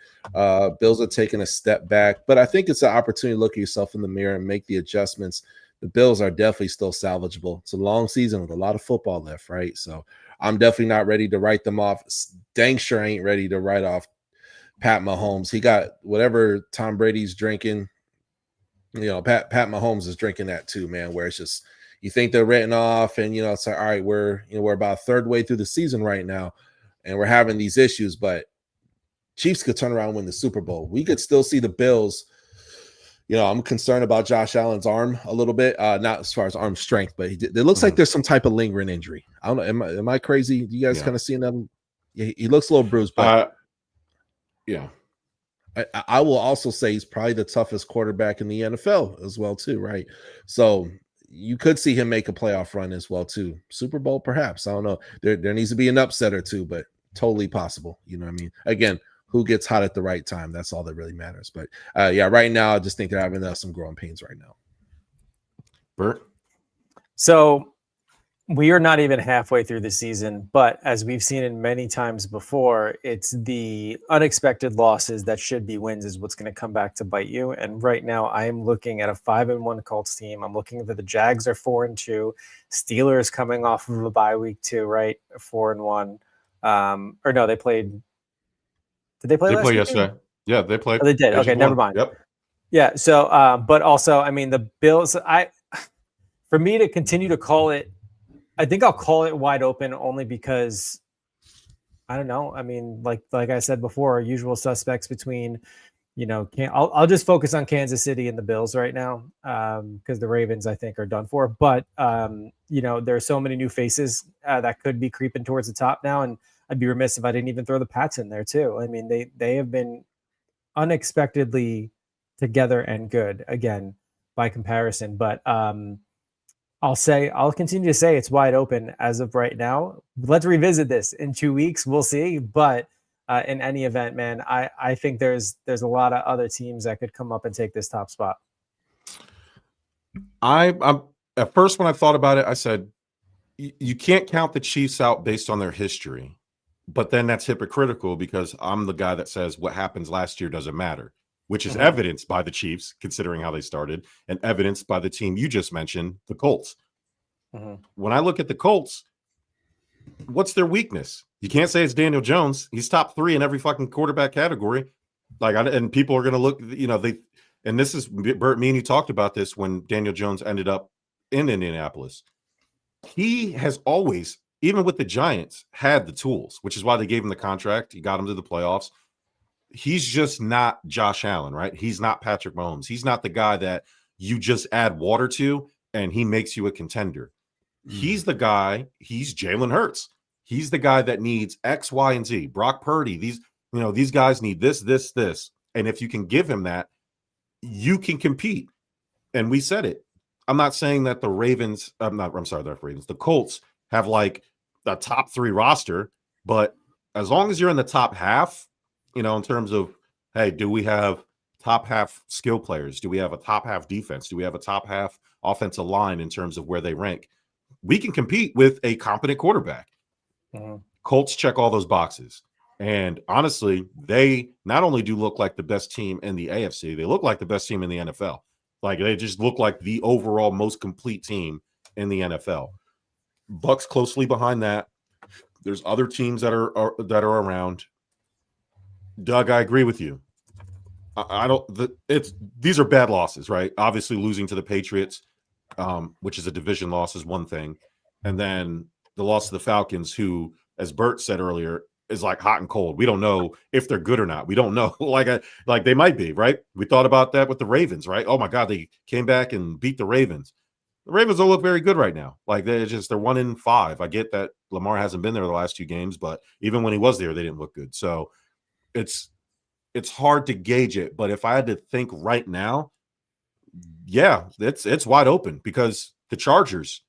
Bills are taking a step back, but I think it's an opportunity to look at yourself in the mirror and make the adjustments. The Bills are definitely still salvageable. It's a long season with a lot of football left, right? So I'm definitely not ready to write them off. Dang sure ain't ready to write off Pat Mahomes. He got whatever Tom Brady's drinking. Pat Mahomes is drinking that too, man, where it's just, you think they're written off, and it's like, all right, we're about a third way through the season right now, and we're having these issues, but Chiefs could turn around and win the Super Bowl. We could still see the Bills. I'm concerned about Josh Allen's arm a little bit, not as far as arm strength, but it looks like there's some type of lingering injury. I don't know. Am I crazy? You guys kind of seeing that? He looks a little bruised, but yeah. I will also say he's probably the toughest quarterback in the NFL as well, too, right? So you could see him make a playoff run as well, too. Super Bowl, perhaps. I don't know. There needs to be an upset or two, but totally possible. You know what I mean? Again, who gets hot at the right time? That's all that really matters. But right now, I just think they're having some growing pains right now. Bert? So we are not even halfway through the season, but as we've seen it many times before, it's the unexpected losses that should be wins is what's going to come back to bite you. And right now I am looking at a 5-1 Colts team. I'm looking that the Jags are 4-2, Steelers coming off of a bye week too, right? 4-1. Or no, they played. Did they play? They played yesterday. Yeah, they played. Oh, they did. Okay, never mind. Yep. Yeah. So, but also, I mean, the Bills. For me to continue to call it, I think I'll call it wide open only because I don't know. I mean, like I said before, our usual suspects between, I'll just focus on Kansas City and the Bills right now because the Ravens I think are done for. But there are so many new faces that could be creeping towards the top now, and I'd be remiss if I didn't even throw the Pats in there too. I mean, they have been unexpectedly together and good again by comparison. But I'll continue to say it's wide open as of right now. Let's revisit this in 2 weeks. We'll see. But in any event, man, I think there's a lot of other teams that could come up and take this top spot. I'm at first when I thought about it, I said you can't count the Chiefs out based on their history, but then that's hypocritical because I'm the guy that says what happens last year doesn't matter, which is evidenced by the Chiefs, considering how they started, and evidenced by the team you just mentioned, the Colts. When I look at the Colts, what's their weakness? You can't say it's Daniel Jones. He's top 3 in every fucking quarterback category. And people are going to look, and this is, Bert, me and you talked about this when Daniel Jones ended up in Indianapolis. He has always, even with the Giants, had the tools, which is why they gave him the contract. He got him to the playoffs. He's just not Josh Allen, right? He's not Patrick Mahomes. He's not the guy that you just add water to and he makes you a contender. He's the guy, he's Jalen Hurts. He's the guy that needs X, Y, and Z. Brock Purdy, these guys need this. And if you can give him that, you can compete. And we said it. I'm not saying that the Colts have like the top 3 roster, but as long as you're in the top half, in terms of, hey, do we have top half skill players? Do we have a top half defense? Do we have a top half offensive line in terms of where they rank? We can compete with a competent quarterback. Colts check all those boxes. And honestly, they not only do look like the best team in the AFC, they look like the best team in the NFL. Like they just look like the overall most complete team in the NFL. Bucks closely behind that. There's other teams that are around. Doug, I agree with you. These are bad losses, right? Obviously losing to the Patriots, which is a division loss, is one thing. And then the loss to the Falcons, who, as Bert said earlier, is like hot and cold. We don't know if they're good or not. We don't know. like they might be, right? We thought about that with the Ravens, right? Oh my God, they came back and beat the Ravens. The Ravens don't look very good right now. Like they're 1-5. I get that Lamar hasn't been there the last 2 games, but even when he was there, they didn't look good. So it's hard to gauge it. But if I had to think right now, yeah, it's wide open because the Chargers,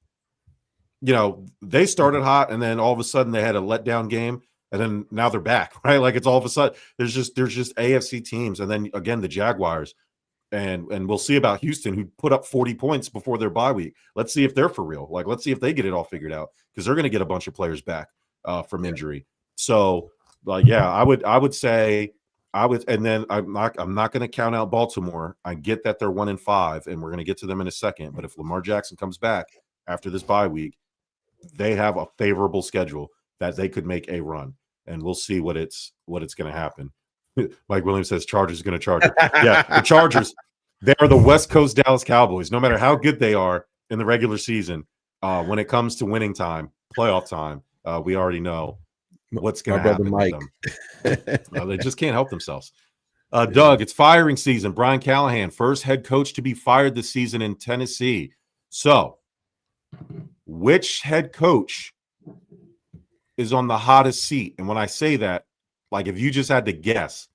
they started hot and then all of a sudden they had a letdown game. And then now they're back, right? Like it's all of a sudden there's just AFC teams, and then again the Jaguars, and we'll see about Houston, who put up 40 points before their bye week. Let's see if they're for real. Like let's see if they get it all figured out because they're going to get a bunch of players back from injury. So I would say, and then I'm not going to count out Baltimore. I get that they're 1-5, and we're going to get to them in a second. But if Lamar Jackson comes back after this bye week, they have a favorable schedule that they could make a run. And we'll see what it's going to happen. Mike Williams says Chargers are going to charge it. Yeah, the Chargers, they are the West Coast Dallas Cowboys. No matter how good they are in the regular season, when it comes to winning time, playoff time, we already know what's going to happen Mike. with them. They just can't help themselves. Doug, it's firing season. Brian Callahan, first head coach to be fired this season in Tennessee. So, which head coach is on the hottest seat? And when I say that, like if you just had to guess,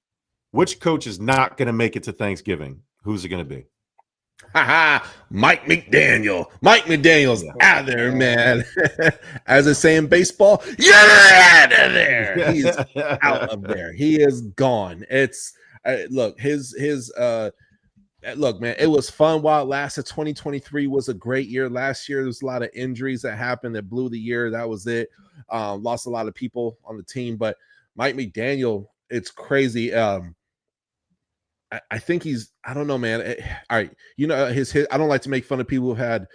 which coach is not going to make it to Thanksgiving? Who's it going to be? Mike McDaniel. Mike McDaniel's out of there, man. As they say in baseball, you're out of there. He's out of there. He is gone. It's look, look, man, it was fun while it lasted. 2023 was a great year. Last year, there was a lot of injuries that happened that blew the year. That was it. Lost a lot of people on the team, but Mike McDaniel, it's crazy. I think I don't know, man. All right. His I don't like to make fun of people who had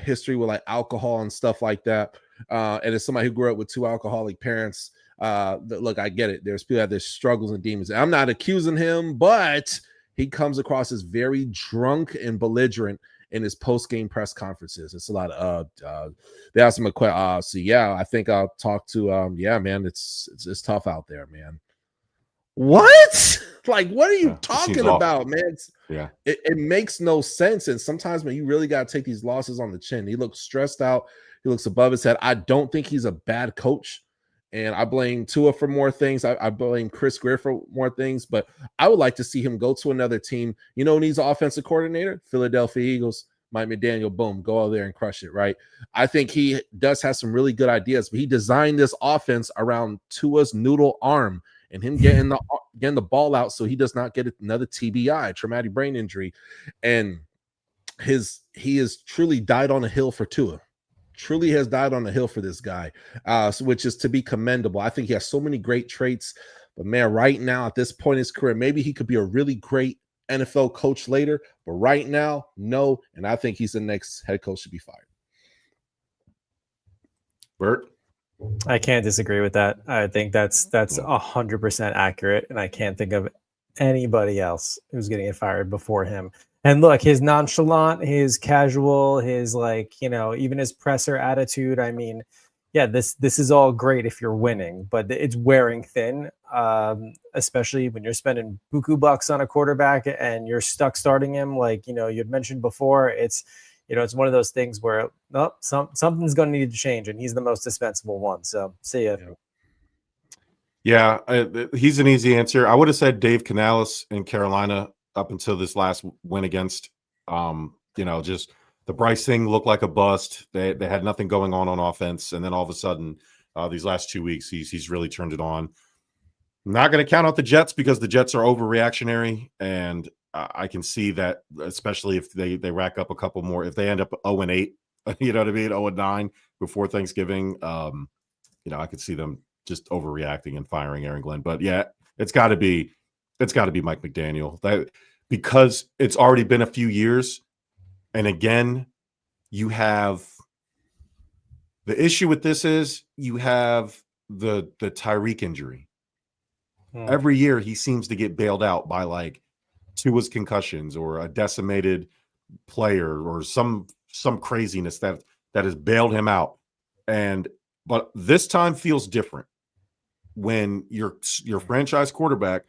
history with like alcohol and stuff like that. And as somebody who grew up with 2 alcoholic parents, look, I get it. There's people that have their struggles and demons. I'm not accusing him, but he comes across as very drunk and belligerent in his post-game press conferences. It's a lot of they asked him a question. So yeah, I think I'll talk to man, it's tough out there, man. What? Like, what are you talking about, man? It makes no sense. And sometimes, man, you really got to take these losses on the chin. He looks stressed out. He looks above his head. I don't think he's a bad coach. And I blame Tua for more things. I blame Chris Greer for more things, but I would like to see him go to another team. You know, who needs an offensive coordinator? Philadelphia Eagles. Mike McDaniel, boom, go out there and crush it, right? I think he does have some really good ideas, but he designed this offense around Tua's noodle arm and him getting the ball out so he does not get another TBI, traumatic brain injury. And he has truly died on a hill for Tua. Truly has died on a hill for this guy, which is to be commendable. I think he has so many great traits, but man, right now at this point in his career, maybe he could be a really great NFL coach later, but right now, no. And I think he's the next head coach to be fired. Bert? I can't disagree with that. I think that's 100% accurate, and I can't think of anybody else who's getting it fired before him. And look, his nonchalant, his casual, his even his presser attitude. I mean, yeah, this is all great if you're winning, but it's wearing thin, especially when you're spending buku bucks on a quarterback and you're stuck starting him. Like, you'd mentioned before, it's one of those things where something's going to need to change, and he's the most dispensable one. So see ya. Yeah, he's an easy answer. I would have said Dave Canales in Carolina up until this last win against, just the Bryce thing looked like a bust. They had nothing going on offense, and then all of a sudden, these last 2 weeks, he's really turned it on. I'm not going to count out the Jets because the Jets are overreactionary, and I can see that, especially if they rack up a couple more. If they end up 0-8, you know what I mean, 0-9 before Thanksgiving, I could see them just overreacting and firing Aaron Glenn. But yeah, it's got to be Mike McDaniel, because it's already been a few years. And again, you have the issue with this is you have the Tyreek injury. Every year he seems to get bailed out by like Tua's concussions or a decimated player or some craziness that has bailed him out. But this time feels different when your franchise quarterback,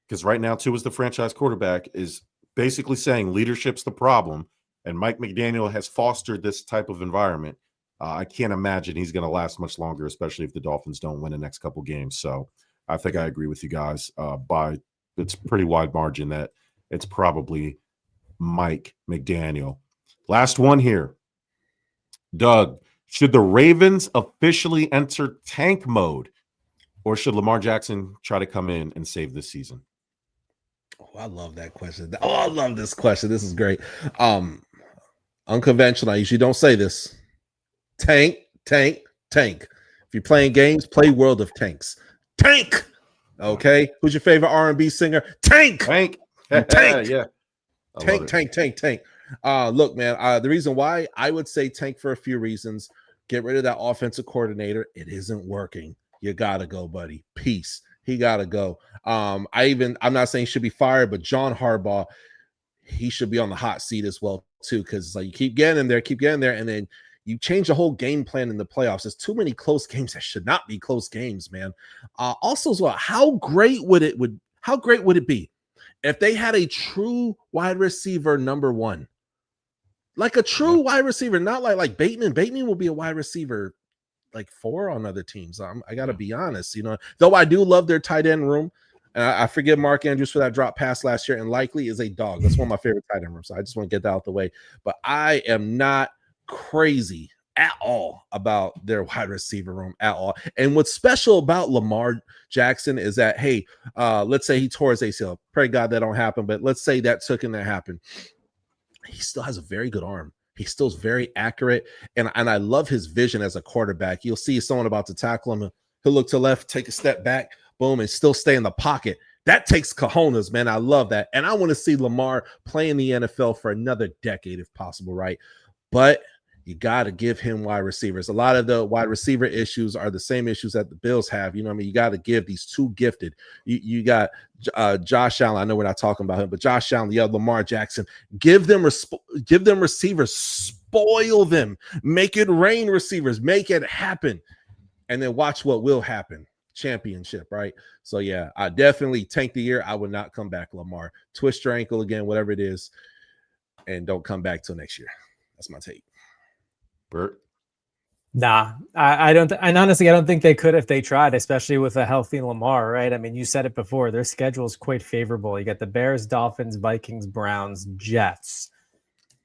because right now Tua's the franchise quarterback, is basically saying leadership's the problem, and Mike McDaniel has fostered this type of environment. I can't imagine he's going to last much longer, especially if the Dolphins don't win the next couple games. So I think I agree with you guys by it's pretty wide margin that it's probably Mike McDaniel. Last one here. Doug, should the Ravens officially enter tank mode, or should Lamar Jackson try to come in and save this season? Oh, I love that question. Oh, I love this question. This is great. Unconventional. I usually don't say this. Tank. If you're playing games, play World of Tanks. Tank. Okay. Who's your favorite R&B singer? Tank. Yeah. Tank. Look, man, the reason why I would say tank for a few reasons. Get rid of that offensive coordinator. It isn't working. You gotta go, buddy. Peace. He gotta go. I'm not saying he should be fired, but John Harbaugh, he should be on the hot seat as well, too, because like you keep getting in there, and then you change the whole game plan in the playoffs. There's too many close games that should not be close games, man. Also, as well, how great would it be if they had a true wide receiver number one? Like a true wide receiver, not like Bateman. Bateman will be a wide receiver like 4 on other teams. I got to be honest, though I do love their tight end room. And I forgive Mark Andrews for that drop pass last year, and likely is a dog. That's one of my favorite tight end rooms. So I just want to get that out the way. But I am not crazy at all about their wide receiver room at all. And what's special about Lamar Jackson is that, hey, let's say he tore his ACL. Pray God that don't happen, but let's say that took him to happen. He still has a very good arm. He still is very accurate, and I love his vision as a quarterback. You'll see someone about to tackle him. He'll look to the left, take a step back, boom, and still stay in the pocket. That takes cojones, man. I love that. And I want to see Lamar play in the NFL for another decade if possible, right? But you got to give him wide receivers. A lot of the wide receiver issues are the same issues that the Bills have. You know what I mean? You got to give these two gifted. You got Josh Allen. I know we're not talking about him, but Josh Allen, Lamar Jackson. Give them receivers. Spoil them. Make it rain receivers. Make it happen. And then watch what will happen. Championship, right? So, yeah, I definitely tank the year. I would not come back, Lamar. Twist your ankle again, whatever it is, and don't come back till next year. That's my take. Bert? Nah, I don't. And honestly, I don't think they could if they tried, especially with a healthy Lamar, right? I mean, you said it before. Their schedule is quite favorable. You got the Bears, Dolphins, Vikings, Browns, Jets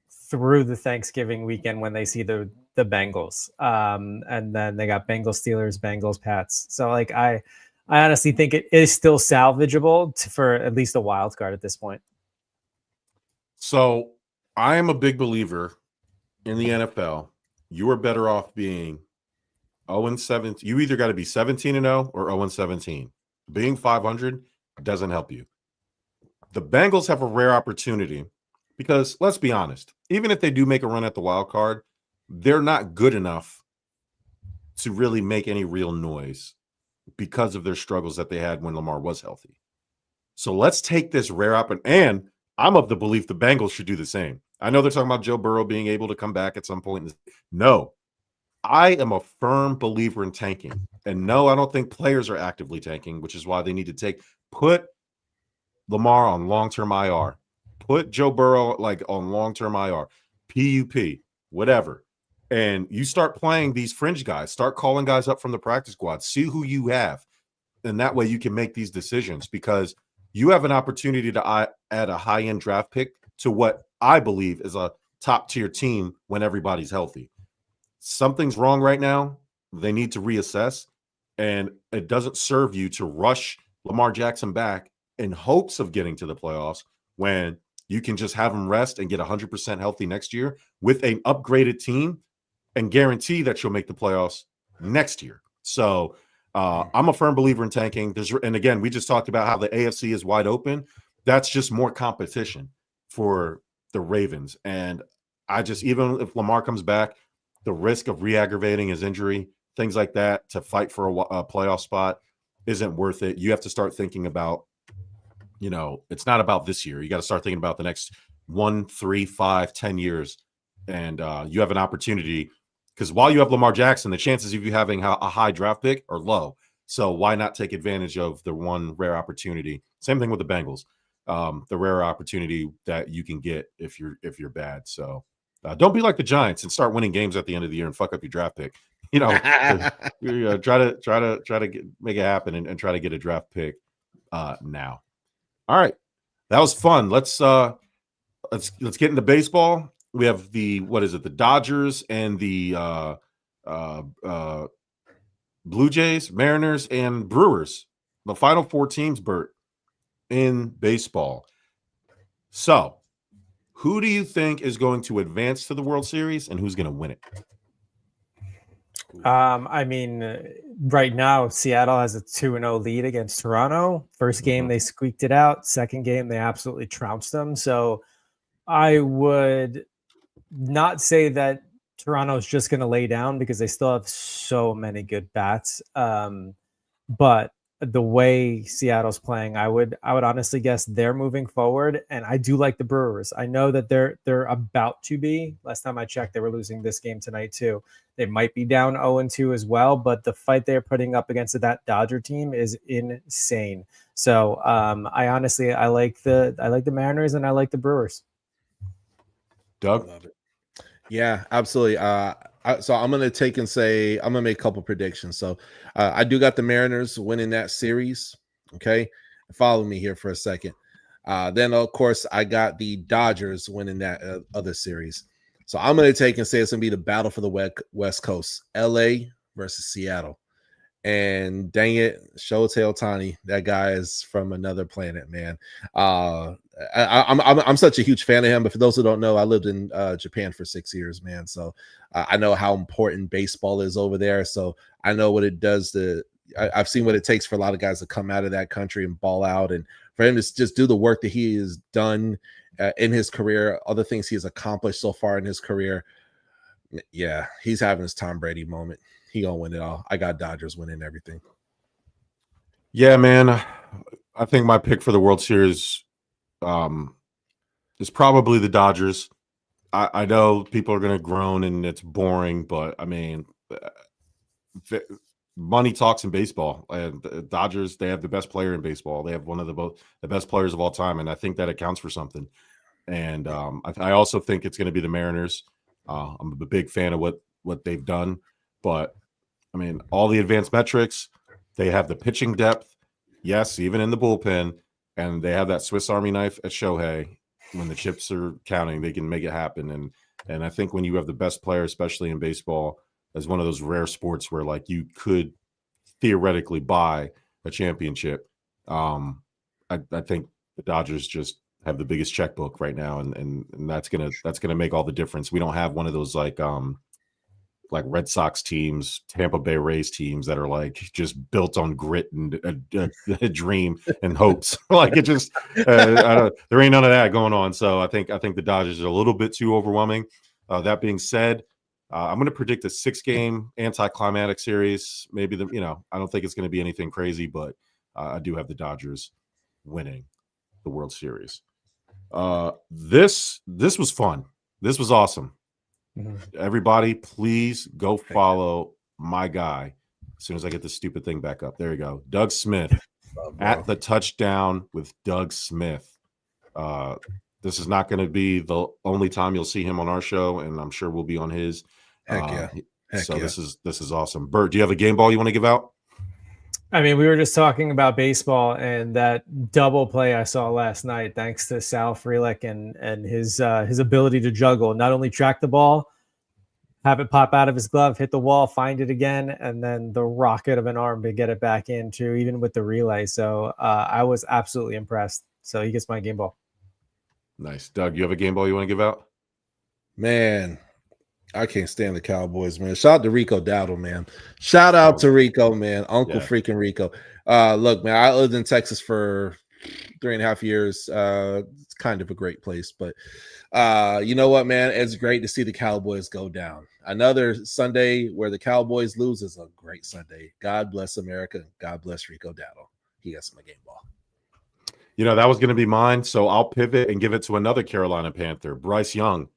through the Thanksgiving weekend when they see the Bengals. And then they got Bengals, Steelers, Bengals, Pats. So like I honestly think it is still salvageable for at least a wild card at this point. So I am a big believer in the NFL. You are better off being 0-17. You either got to be 17-0 or 0-17. Being 500 doesn't help you. The Bengals have a rare opportunity because let's be honest, even if they do make a run at the wild card, they're not good enough to really make any real noise because of their struggles that they had when Lamar was healthy. So let's take this rare and I'm of the belief the Bengals should do the same. I know they're talking about Joe Burrow being able to come back at some point. No, I am a firm believer in tanking. And no, I don't think players are actively tanking, which is why they need to put Lamar on long-term IR. Put Joe Burrow like on long-term IR, PUP, whatever. And you start playing these fringe guys, start calling guys up from the practice squad, see who you have. And that way you can make these decisions because you have an opportunity to add a high-end draft pick to what I believe is a top-tier team when everybody's healthy. Something's wrong right now. They need to reassess. And it doesn't serve you to rush Lamar Jackson back in hopes of getting to the playoffs when you can just have him rest and get 100% healthy next year with an upgraded team and guarantee that you'll make the playoffs next year. So I'm a firm believer in tanking. And again, we just talked about how the AFC is wide open. That's just more competition for the Ravens. And even if Lamar comes back, the risk of re-aggravating his injury, things like that, to fight for a playoff spot isn't worth it. You have to start thinking about, it's not about this year. You got to start thinking about the next 1, 3, 5, 10 years. And you have an opportunity because while you have Lamar Jackson, the chances of you having a high draft pick are low. So why not take advantage of the one rare opportunity? Same thing with the Bengals, the rare opportunity that you can get if you're bad. So don't be like the Giants and start winning games at the end of the year and fuck up your draft pick. Try to make it happen and try to get a draft pick now. All right, that was fun. Let's get into baseball. We have the Dodgers and the Blue Jays, Mariners, and Brewers. The final 4 teams, Bert, in baseball. So, who do you think is going to advance to the World Series and who's going to win it? I mean, right now, Seattle has a 2-0 lead against Toronto. First game, they squeaked it out. Second game, they absolutely trounced them. So I would not say that Toronto is just going to lay down because they still have so many good bats. But the way Seattle's playing, I would honestly guess they're moving forward. And I do like the Brewers. I know that they're about to be. Last time I checked, they were losing this game tonight too. They might be down 0-2 as well, but the fight they're putting up against that Dodger team is insane. So I like the Mariners and I like the Brewers. Doug? Love it. Yeah, absolutely. So I'm going to take and say, I'm going to make a couple predictions. So I do got the Mariners winning that series. Okay. Follow me here for a second. Then, of course, I got the Dodgers winning that other series. So I'm going to take and say it's going to be the battle for the West Coast, LA versus Seattle. And dang it, Shohei Ohtani, that guy is from another planet, man. I'm such a huge fan of him. But for those who don't know, I lived in Japan for 6 years, man. So I know how important baseball is over there. So I know what it does I've seen what it takes for a lot of guys to come out of that country and ball out, and for him to just do the work that he has done in his career, other things he has accomplished so far in his career. Yeah, he's having his Tom Brady moment. He gonna win it all. I got Dodgers winning everything. Yeah, man. I think my pick for the World Series is probably the Dodgers. I know people are going to groan and it's boring, but I mean, money talks in baseball. And the Dodgers, they have the best player in baseball. They have one of the best players of all time, and I think that accounts for something. And I also think it's going to be the Mariners. I'm a big fan of what they've done. But I mean, all the advanced metrics, they have the pitching depth, yes, even in the bullpen, and they have that Swiss Army knife at Shohei. When the chips are counting, they can make it happen. And I think when you have the best player, especially in baseball, as one of those rare sports where like you could theoretically buy a championship, I think the Dodgers just have the biggest checkbook right now, and that's gonna make all the difference. We don't have one of those like Red Sox teams, Tampa Bay Rays teams that are like just built on grit and a dream and hopes. Like it just, there ain't none of that going on. So I think the Dodgers are a little bit too overwhelming. That being said, I'm going to predict a 6-game anticlimactic series. Maybe I don't think it's going to be anything crazy, but I do have the Dodgers winning the World Series. This was fun. This was awesome. Everybody, please go follow my guy as soon as I get this stupid thing back up. There you go. Doug Smith at the touchdown with Doug Smith. This is not going to be the only time you'll see him on our show, and I'm sure we'll be on his. Heck yeah. This is awesome. Bert, do you have a game ball you want to give out? I mean, we were just talking about baseball and that double play I saw last night, thanks to Sal Frelick and his ability to juggle, not only track the ball, have it pop out of his glove, hit the wall, find it again, and then the rocket of an arm to get it back into, even with the relay. So I was absolutely impressed. So he gets my game ball. Nice. Doug, you have a game ball you want to give out? Man, I can't stand the Cowboys, man. Shout out to Rico Dowdle, man. Shout out to Rico, man. Uncle freaking Rico. Look, man, I lived in Texas for 3.5 years. It's kind of a great place, but you know what, man? It's great to see the Cowboys go down. Another Sunday where the Cowboys lose is a great Sunday. God bless America. God bless Rico Dowdle. He gets my game ball. That was going to be mine, so I'll pivot and give it to another Carolina Panther, Bryce Young.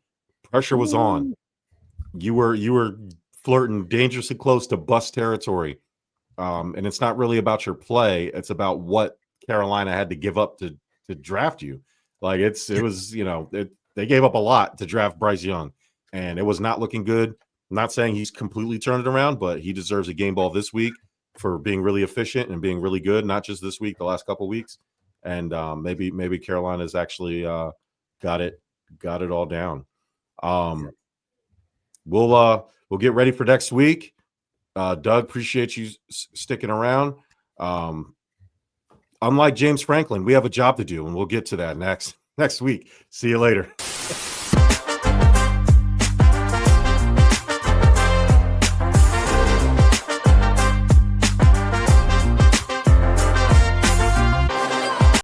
Pressure was on. You were flirting dangerously close to bust territory, and it's not really about your play; it's about what Carolina had to give up to draft you. Like it was, they gave up a lot to draft Bryce Young, and it was not looking good. I'm not saying he's completely turned it around, but he deserves a game ball this week for being really efficient and being really good. Not just this week, the last couple of weeks, and maybe Carolina's actually got it all down. We'll get ready for next week. Doug, appreciate you sticking around. Unlike James Franklin, we have a job to do, and we'll get to that next week. See you later.